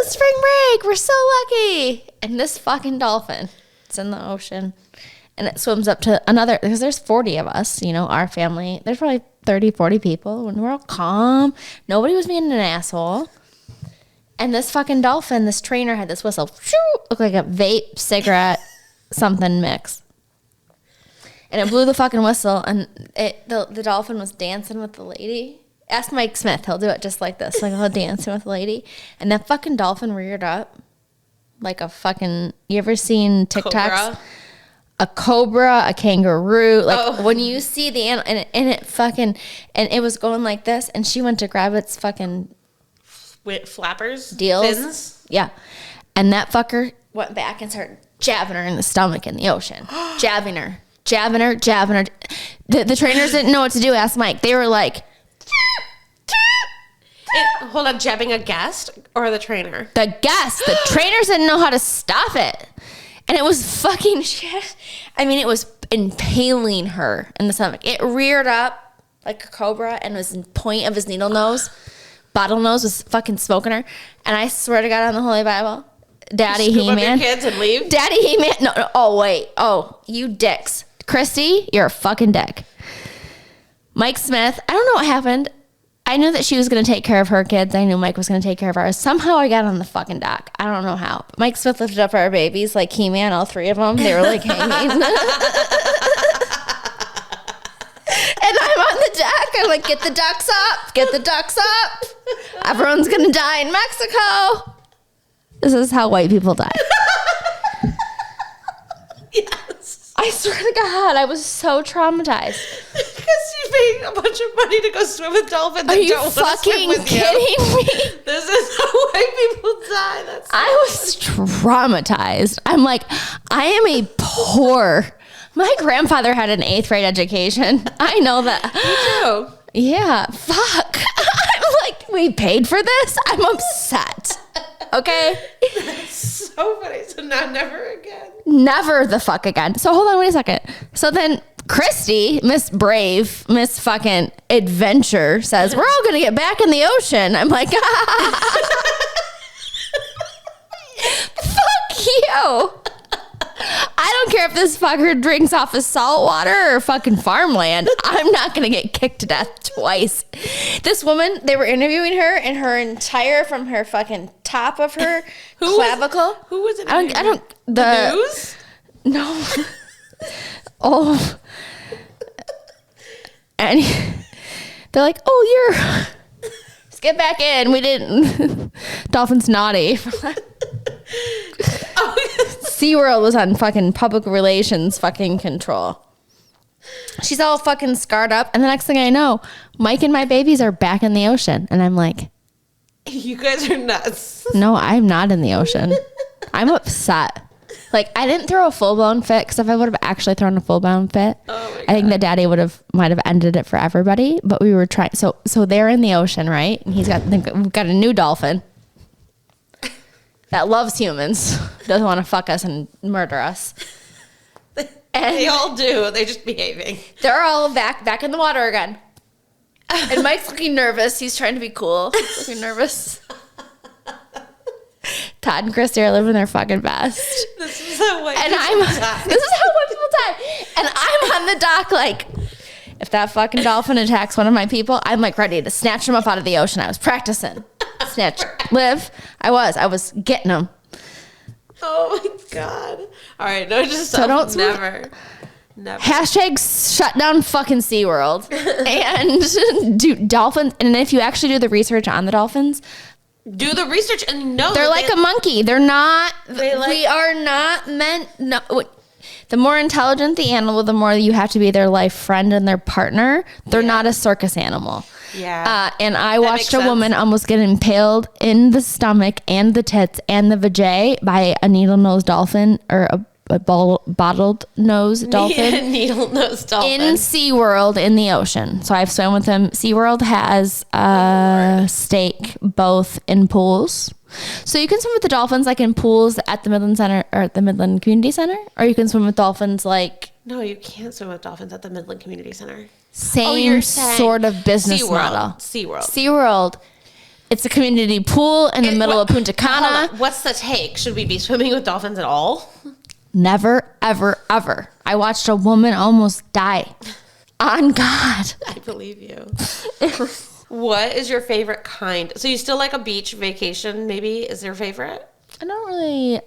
spring break. We're so lucky. And this fucking dolphin, it's in the ocean. And it swims up to another, because there's 40 of us, you know, our family. There's probably 30, 40 people. And we're all calm. Nobody was being an asshole. And this fucking dolphin, this trainer had this whistle. Looked like a vape, cigarette, something mix. And it blew the fucking whistle. And the dolphin was dancing with the lady. Ask Mike Smith. He'll do it just like this. Like, he'll dancing with the lady. And that fucking dolphin reared up. Like a fucking, you ever seen TikToks? Cobra? A cobra, a kangaroo. Like when you see the animal, and it fucking, and it was going like this, and she went to grab its fucking with flappers, deals. fins. Yeah. And that fucker went back and started jabbing her in the stomach in the ocean. jabbing her. The trainers didn't know what to do. Ask Mike. They were like, Hold on, jabbing a guest or the trainer? the guest. The trainers didn't know how to stop it. And it was fucking shit. I mean, it was impaling her in the stomach. It reared up like a cobra and was in point of his needle nose. Bottle nose was fucking smoking her. And I swear to God on the Holy Bible, Daddy Scoop up He-Man. your kids and leave? Daddy He-Man. No. Oh, wait. Oh, you dicks. Christy, you're a fucking dick. Mike Smith. I don't know what happened. I knew that she was going to take care of her kids. I knew Mike was going to take care of ours. Somehow I got on the fucking dock. I don't know how. But Mike Smith lifted up our babies like He-Man, all 3 of them. They were like hanging. And I'm on the deck. I'm like, get the ducks up. Get the ducks up. Everyone's going to die in Mexico. This is how white people die. Yes. I swear to God, I was so traumatized. Because you paid a bunch of money to go swim with dolphins. Are that you don't want to swim fucking with kidding you. me? This is how white people die. That's so I was traumatized. I'm like, I am a poor. My grandfather had an 8th grade education. I know that. Me too. Yeah, fuck. I'm like, we paid for this? I'm upset. Okay? So funny. So now never again. Never the fuck again. So hold on, wait a second. So then Christy, Miss Brave, Miss fucking Adventure says, we're all going to get back in the ocean. I'm like, fuck you. I don't care if this fucker drinks off of salt water or fucking farmland. I'm not going to get kicked to death twice. This woman, they were interviewing her and her entire, from her fucking top of her clavicle. Who was it? I don't, the news? No. Oh. And they're like, oh, you're... Just get back in. We didn't... Dolphin's naughty. SeaWorld was on fucking public relations fucking control. She's all fucking scarred up. And the next thing I know, Mike and my babies are back in the ocean. And I'm like... You guys are nuts. No, I'm not in the ocean. I'm upset. Like, I didn't throw a full-blown fit, because if I would have actually thrown a full-blown fit, I think that Daddy might have ended it for everybody. But we were trying. So they're in the ocean, right? And we've got a new dolphin that loves humans, doesn't want to fuck us and murder us. And they all do. They're just behaving. They're all back in the water again. And Mike's looking nervous. He's trying to be cool. He's looking nervous. Todd and Christy are living their fucking best. This is how white people die. This is how white people die. And I'm on the dock like, if that fucking dolphin attacks one of my people, I'm like ready to snatch him up out of the ocean. I was practicing. Live. I was getting him. Oh my God. All right. No, just so don't never. Hashtag shut down fucking SeaWorld. And do dolphins. And if you actually do the research on the dolphins, do the research and know they're like a monkey. They're not. We are not meant. No. The more intelligent the animal, the more you have to be their life friend and their partner. They're not a circus animal. Yeah. And I watched a woman almost get impaled in the stomach and the tits and the vajay by a needle-nosed dolphin, or a bottled nose dolphin. Needle-nosed dolphin. In SeaWorld in the ocean. So I've swam with them. SeaWorld has a stake both in pools. So you can swim with the dolphins like in pools at the Midland Center, or at the Midland Community Center, or you can swim with dolphins like... No, you can't swim with dolphins at the Midland Community Center. Same sort of business model. SeaWorld. It's a community pool in the middle of Punta Cana. What's the take? Should we be swimming with dolphins at all? Never, ever, ever. I watched a woman almost die. On God. I believe you. What is your favorite kind? So you still like a beach vacation, maybe, is your favorite? I don't really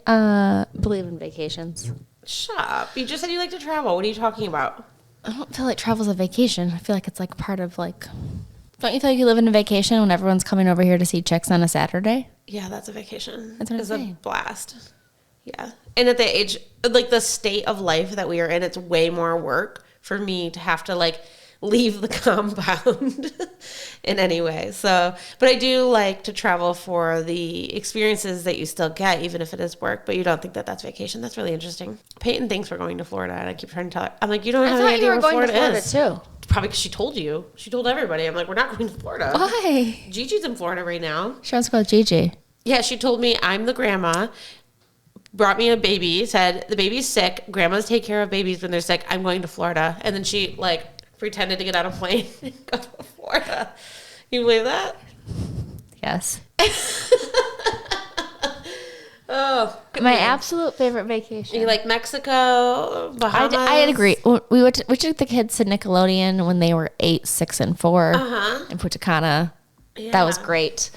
believe in vacations. Shut up. You just said you like to travel. What are you talking about? I don't feel like travel's a vacation. I feel like it's like part of like... Don't you feel like you live in a vacation when everyone's coming over here to see chicks on a Saturday? Yeah, that's a vacation. That's what I'm saying. It's a blast. Yeah. And at the age, like the state of life that we are in, it's way more work for me to have to like leave the compound in any way. So, but I do like to travel for the experiences that you still get, even if it is work, but you don't think that that's vacation. That's really interesting. Peyton thinks we're going to Florida, and I keep trying to tell her. I'm like, you don't have any idea where Florida is. Too. Probably because she told you. She told everybody. I'm like, we're not going to Florida. Why? Gigi's in Florida right now. She wants to go with Gigi. Yeah, she told me I'm the grandma. Brought me a baby, said the baby's sick. Grandmas take care of babies when they're sick. I'm going to Florida. And then she like pretended to get on a plane and go to Florida. You believe that? Yes. Oh, my absolute favorite vacation. You like Mexico, Bahamas? I'd agree. We took the kids to Nickelodeon when they were 8, 6, and 4 in Punta Cana. Yeah. That was great.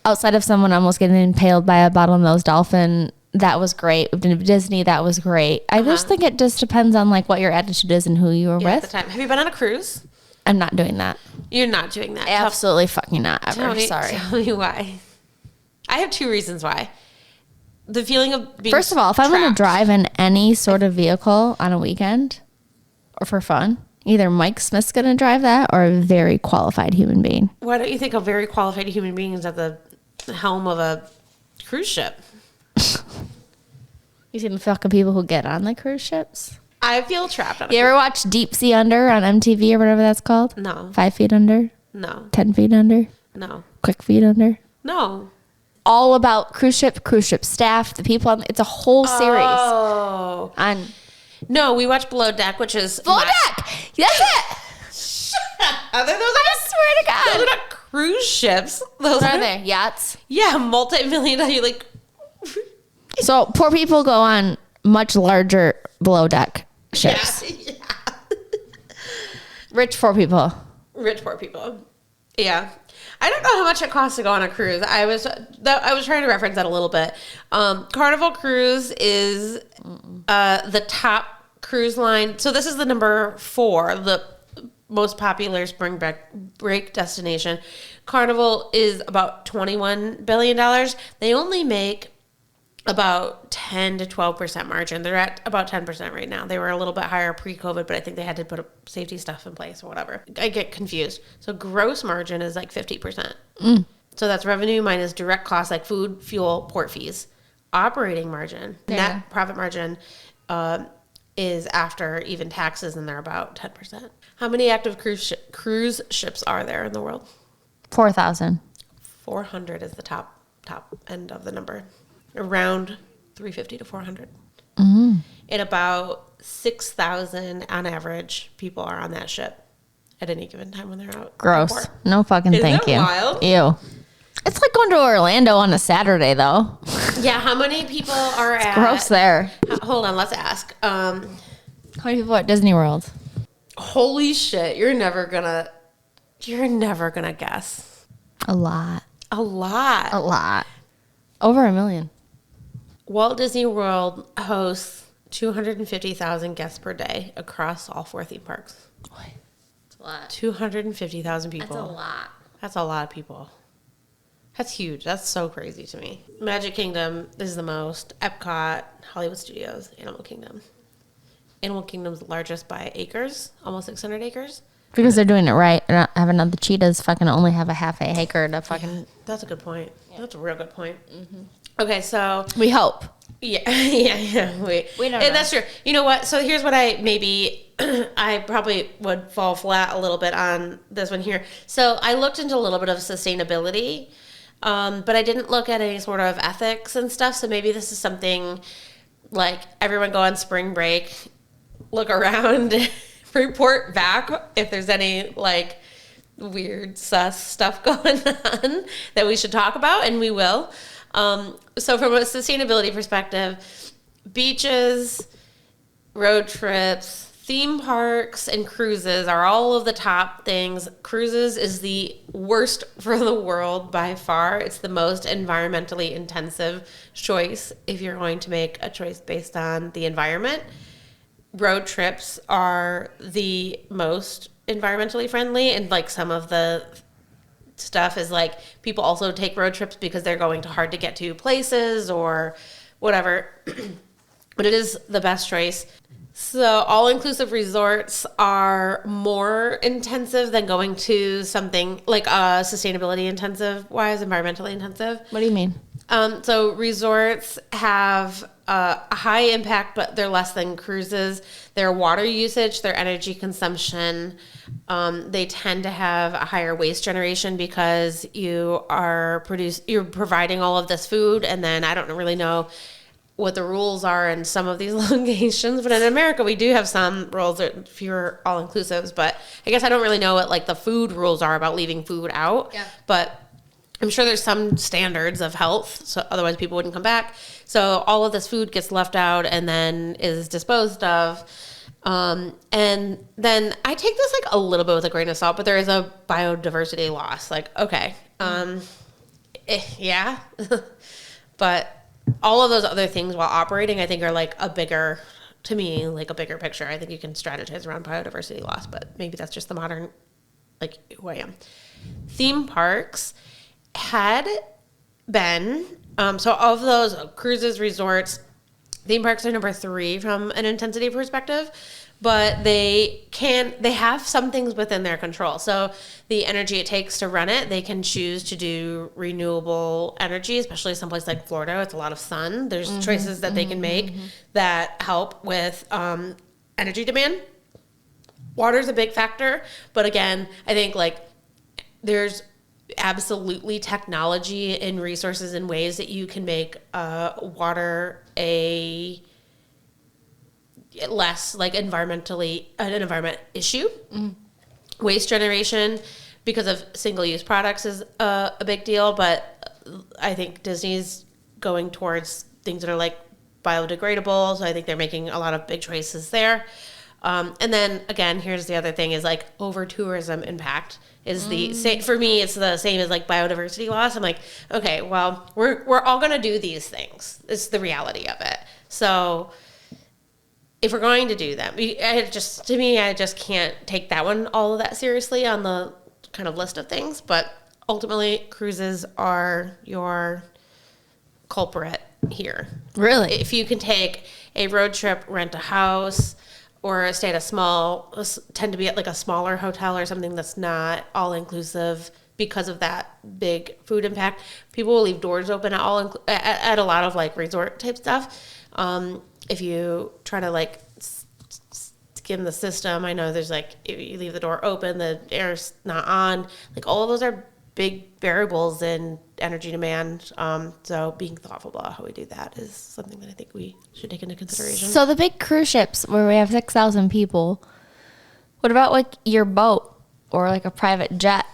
Outside of someone almost getting impaled by a bottlenose dolphin, that was great. We've been to Disney. That was great. I just think it just depends on like what your attitude is and who you were with at the time. Have you been on a cruise? I'm not doing that. You're not doing that. Absolutely fucking not ever. Sorry. Tell me why. I have 2 reasons why. The feeling of being First of all, if I'm going to drive in any sort of vehicle on a weekend or for fun, either Mike Smith's going to drive that or a very qualified human being. Why don't you think a very qualified human being is at the helm of a cruise ship? You see the fucking people who get on the cruise ships? I feel trapped on You ever watch Deep Sea Under on MTV or whatever that's called? No. 5 feet under? No. 10 feet under? No. Quick feet under? No. All about cruise ship staff, the people on it's a whole series. Oh. No, we watch Below Deck, which is Below Deck. That's it. Shut up. I swear to God. Those are not cruise ships. Those What are they? Yachts? Yeah, multi-million-dollar like. So poor people go on much larger Below Deck ships. Yeah. Rich poor people. Rich poor people. Yeah. I don't know how much it costs to go on a cruise. I was trying to reference that a little bit. Carnival Cruise is the top cruise line. So this is the number 4, the most popular spring break destination. Carnival is about $21 billion. They only make about 10 to 12% margin. They're at about 10% right now. They were a little bit higher pre-COVID, but I think they had to put safety stuff in place or whatever. I get confused. So gross margin is like 50%. So that's revenue minus direct costs like food, fuel, port fees. Operating margin, net profit margin, is after even taxes, and they're about 10%. How many active cruise ships are there in the world? 4,000. 400 is the top end of the number. Around 350 to 400. And about 6,000 on average people are on that ship at any given time when they're out. Gross. No fucking thank you. Isn't that wild? Ew. It's like going to Orlando on a Saturday, though. Yeah, how many people are at... Gross there. Hold on, let's ask. How many people at Disney World? Holy shit, you're never gonna guess. A lot. A lot. Over 1 million. Walt Disney World hosts 250,000 guests per day across all 4 theme parks. What? That's a lot. 250,000 people. That's a lot. That's a lot of people. That's huge. That's so crazy to me. Magic Kingdom is the most. Epcot, Hollywood Studios, Animal Kingdom. Animal Kingdom's the largest by acres, almost 600 acres. Because they're doing it right. They're not having the cheetahs fucking only have a half a acre to fucking... Yeah, that's a good point. Yeah. That's a real good point. Okay, so... We hope. Yeah. We don't know. That's true. You know what? So here's what I probably would fall flat a little bit on this one here. So I looked into a little bit of sustainability, but I didn't look at any sort of ethics and stuff. So maybe this is something like everyone go on spring break, look around, report back if there's any like weird sus stuff going on that we should talk about, and we will. So from a sustainability perspective, beaches, road trips, theme parks, and cruises are all of the top things. Cruises is the worst for the world by far. It's the most environmentally intensive choice if you're going to make a choice based on the environment. Road trips are the most environmentally friendly, and like some of the stuff is like people also take road trips because they're going to hard to get to places or whatever. But it is the best choice. So all-inclusive resorts are more intensive than going to something like sustainability intensive wise, environmentally intensive. What do you mean? So resorts have a high impact, but they're less than cruises. Their water usage, their energy consumption, they tend to have a higher waste generation because you're providing all of this food, and then I don't really know what the rules are in some of these locations, but in America we do have some rules that fewer all-inclusives, but I guess I don't really know what like the food rules are about leaving food out. Yeah. But I'm sure there's some standards of health, so otherwise people wouldn't come back. So all of this food gets left out and then is disposed of. And then I take this like a little bit with a grain of salt, but there is a biodiversity loss. Like, okay, yeah, but all of those other things while operating, I think are like a bigger picture. I think you can strategize around biodiversity loss, but maybe that's just the modern, like who I am. Theme parks had been, so of those cruises, resorts, theme parks are number 3 from an intensity perspective, but they have some things within their control. So the energy it takes to run it, they can choose to do renewable energy, especially someplace like Florida. It's a lot of sun. There's choices that they can make that help with energy demand. Water's a big factor, but again, I think like there's absolutely technology and resources and ways that you can make water a less like an environment issue. Waste generation because of single-use products is a big deal, but I think Disney's going towards things that are like biodegradable, so I think they're making a lot of big choices there. And then again, here's the other thing is like over tourism impact is the same for me. It's the same as like biodiversity loss. I'm like, okay, well, we're all gonna do these things. It's the reality of it. So if we're going to do them, I just can't take that one all of that seriously on the kind of list of things. But ultimately, cruises are your culprit here. Really? If you can take a road trip, rent a house, or stay at tend to be at like a smaller hotel or something that's not all inclusive because of that big food impact. People will leave doors open at a lot of like resort type stuff. If you try to like skim the system, I know there's like, if you leave the door open, the air's not on, like all of those are big variables in energy demand. So being thoughtful about how we do that is something that I think we should take into consideration. So the big cruise ships where we have 6,000 people, what about like your boat or like a private jet?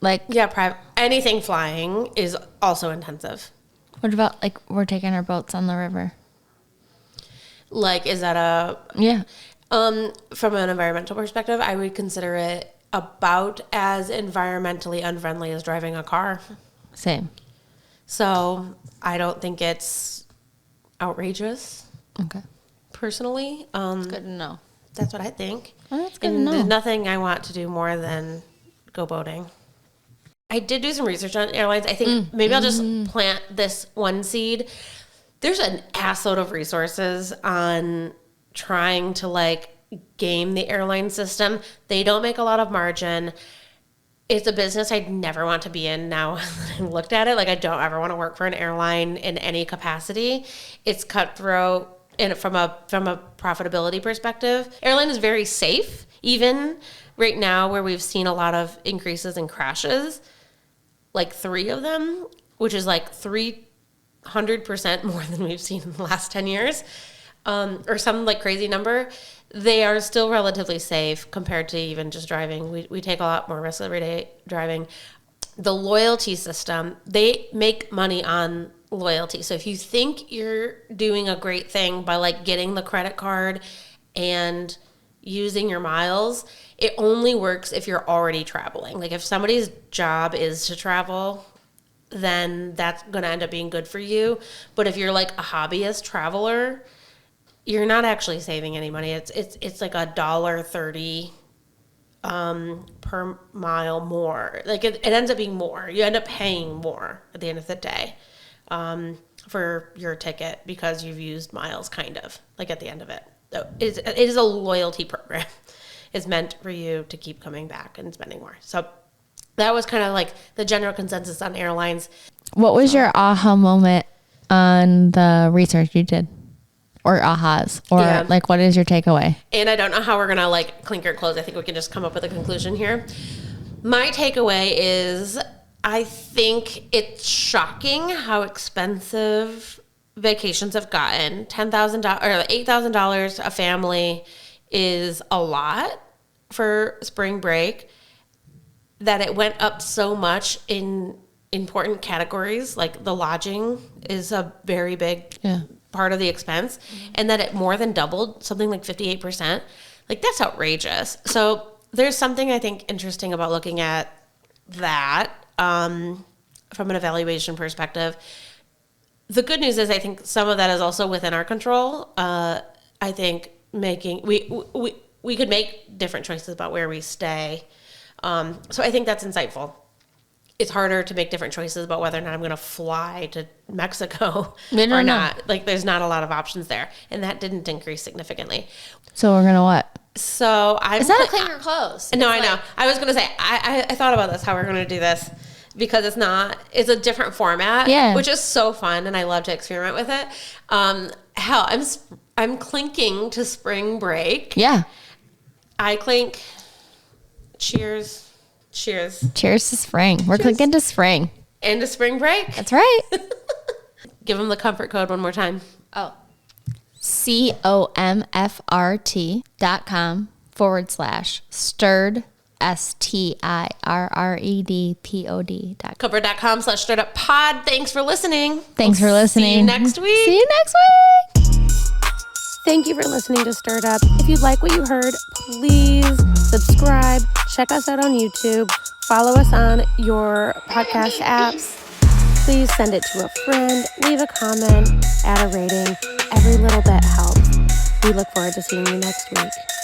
Like, yeah, anything flying is also intensive. What about like we're taking our boats on the river? Like, is that yeah? From an environmental perspective, I would consider it about as environmentally unfriendly as driving a car. Same. So I don't think it's outrageous. Okay. Personally, It's good to know. That's what I think. Well, that's good to And know. there's nothing I want to do more than go boating. I did do some research on airlines. I think maybe I'll just plant this one seed. There's an assload of resources on trying to like game the airline system. They don't make a lot of margin. It's a business I'd never want to be in now that I looked at it. Like, I don't ever want to work for an airline in any capacity. It's cutthroat and from a profitability perspective. Airline is very safe, even right now where we've seen a lot of increases in crashes, like 3 of them, which is like 300% more than we've seen in the last 10 years, or some like crazy number. They are still relatively safe compared to even just driving. We take a lot more risks every day driving. The loyalty system, they make money on loyalty. So if you think you're doing a great thing by like getting the credit card and using your miles, it only works if you're already traveling. Like, if somebody's job is to travel, then that's going to end up being good for you. But if you're like a hobbyist traveler, you're not actually saving any money. It's like $1.30 per mile more. Like, it ends up being more. You end up paying more at the end of the day for your ticket because you've used miles, kind of, like, at the end of it. So it is a loyalty program. It's meant for you to keep coming back and spending more. So that was kind of like the general consensus on airlines. What was your aha moment on the research you did? Or ahas? Or like, what is your takeaway? And I don't know how we're going to like clinker close. I think we can just come up with a conclusion here. My takeaway is, I think it's shocking how expensive vacations have gotten. $10,000 or $8,000 a family is a lot for spring break. That it went up so much in important categories, like the lodging is a very big part of the expense, and that it more than doubled, something like 58%. Like, that's outrageous. So there's something I think interesting about looking at that from an evaluation perspective. The good news is I think some of that is also within our control. I think we could make different choices about where we stay. So I think that's insightful. It's harder to make different choices about whether or not I'm going to fly to Mexico or not. Like, there's not a lot of options there. And that didn't increase significantly. So we're going to what? So It's not a clean or close. No, I know. I was going to say, I thought about this, how we're going to do this. Because it's a different format, which is so fun, and I love to experiment with it. Hell, I'm clinking to spring break. Yeah. I clink. Cheers. Cheers. Cheers to spring. We're clinking to spring. And to spring break. That's right. Give them the comfort code one more time. Oh. comfort.com/stirred. STIRREDPOD. Comfort.com/stirreduppod. Thanks for listening. Thanks for listening. See you next week. See you next week. Thank you for listening to Stirred Up. If you like what you heard, please subscribe. Check us out on YouTube. Follow us on your podcast apps. Please send it to a friend. Leave a comment. Add a rating. Every little bit helps. We look forward to seeing you next week.